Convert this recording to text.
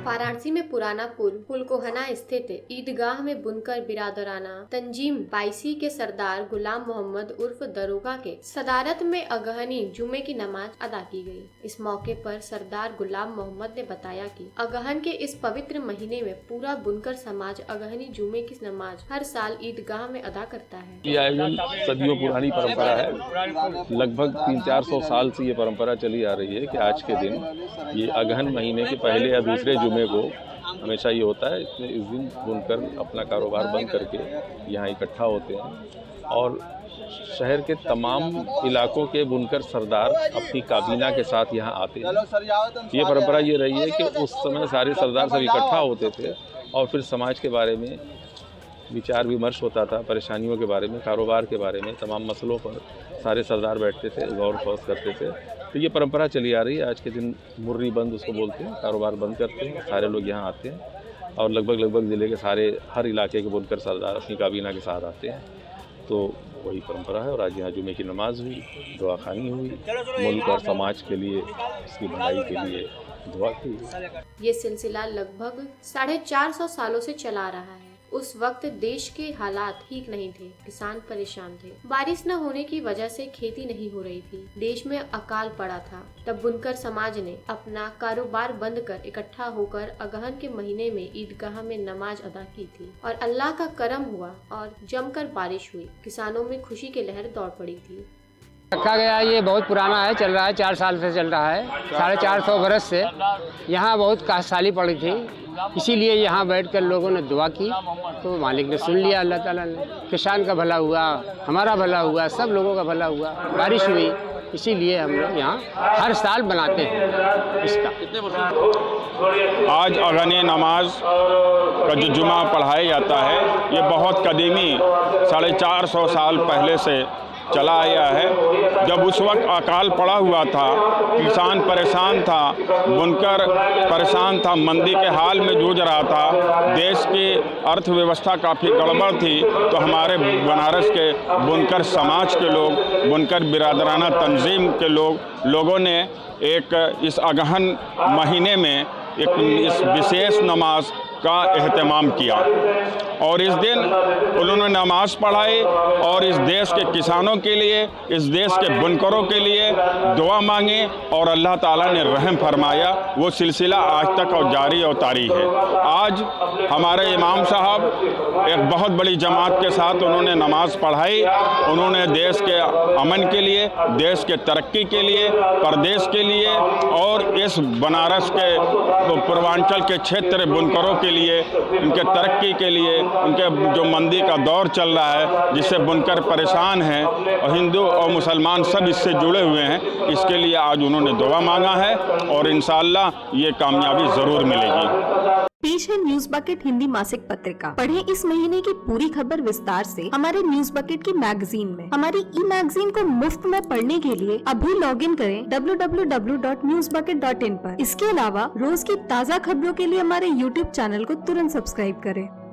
वाराणसी में पुराना पुल कोहना स्थित ईदगाह में बुनकर बिरादराना तंजीम बाईसी के सरदार गुलाम मोहम्मद उर्फ दरोगा के सदारत में अगहनी जुमे की नमाज अदा की गई। इस मौके पर सरदार गुलाम मोहम्मद ने बताया कि अगहन के इस पवित्र महीने में पूरा बुनकर समाज अगहनी जुमे की नमाज हर साल ईदगाह में अदा करता है। ये आयोजन सदियों पुरानी परंपरा है। लगभग 300-400 साल से ये परंपरा चली आ रही है कि आज के दिन ये अगहन महीने के पहले या दूसरे जुमे को हमेशा ये होता है। इसमें इस दिन बुनकर अपना कारोबार बंद करके यहाँ इकट्ठा होते हैं और शहर के तमाम इलाकों के बुनकर सरदार अपनी काबीना के साथ यहाँ आते हैं। ये परंपरा ये रही है कि उस समय सारे सरदार सब इकट्ठा होते थे और फिर समाज के बारे में विचार विमर्श होता था, परेशानियों के बारे में, कारोबार के बारे में, तमाम मसलों पर सारे सरदार बैठते थे, गौर फौज करते थे। तो ये परंपरा चली आ रही है। आज के दिन मुर्री बंद उसको बोलते हैं, कारोबार बंद करते हैं, सारे लोग यहाँ आते हैं और लगभग ज़िले के सारे हर इलाके के बुनकर सरदार अपनी काबीना के साथ आते हैं। तो वही परंपरा है और आज यहाँ जुमे की नमाज हुई, दुआ खानी हुई, मुल्क और समाज के लिए, इसकी भलाई के लिए दुआ की। ये सिलसिला लगभग 450 सालों से चला रहा है। उस वक्त देश के हालात ठीक नहीं थे, किसान परेशान थे, बारिश न होने की वजह से खेती नहीं हो रही थी, देश में अकाल पड़ा था। तब बुनकर समाज ने अपना कारोबार बंद कर इकट्ठा होकर अगहन के महीने में ईदगाह में नमाज अदा की थी और अल्लाह का करम हुआ और जमकर बारिश हुई। किसानों में खुशी की लहर दौड़ पड़ी थी। रखा गया ये बहुत पुराना है, चल रहा है, 4 साल से चल रहा है, 450 बरस से। यहाँ बहुत काहसाली पड़ी थी, इसीलिए यहाँ बैठकर लोगों ने दुआ की तो मालिक ने सुन लिया। अल्लाह ताला ने, किसान का भला हुआ, हमारा भला हुआ, सब लोगों का भला हुआ, बारिश हुई, इसीलिए हम लोग यहाँ हर साल बनाते हैं इसका। आज अगहनी नमाज का जो जुमा पढ़ाया जाता है ये बहुत कदीमी 450 साल पहले से चला आया है। जब उस वक्त अकाल पड़ा हुआ था, किसान परेशान था, बुनकर परेशान था, मंदी के हाल में जूझ रहा था, देश की अर्थव्यवस्था काफ़ी गड़बड़ थी, तो हमारे बनारस के बुनकर समाज के लोग, बुनकर बिरादराना तंजीम के लोगों ने एक इस अगहन महीने में एक इस विशेष नमाज का एहतमाम किया और इस दिन उन्होंने नमाज पढ़ाई और इस देश के किसानों के लिए, इस देश के बुनकरों के लिए दुआ मांगी और अल्लाह ताला ने रहम फरमाया। वो सिलसिला आज तक और जारी और तारी है। आज हमारे इमाम साहब एक बहुत बड़ी जमात के साथ उन्होंने नमाज पढ़ाई। उन्होंने देश के अमन के लिए, देश के तरक्की के लिए, प्रदेश के लिए और इस बनारस के पूर्वांचल के क्षेत्र बुनकरों के लिए, उनके तरक्की के लिए, उनके जो मंदी का दौर चल रहा है जिससे बुनकर परेशान हैं और हिंदू और मुसलमान सब इससे जुड़े हुए हैं, इसके लिए आज उन्होंने दुआ मांगा है और इंशाअल्लाह ये कामयाबी ज़रूर मिलेगी। पेश है न्यूज बकेट हिंदी मासिक पत्रिका। पढ़ें इस महीने की पूरी खबर विस्तार से हमारे न्यूज बकेट की मैगजीन में। हमारी ई मैगजीन को मुफ्त में पढ़ने के लिए अभी लॉगिन करें www.newsbucket.in पर। इसके अलावा रोज की ताज़ा खबरों के लिए हमारे YouTube चैनल को तुरंत सब्सक्राइब करें।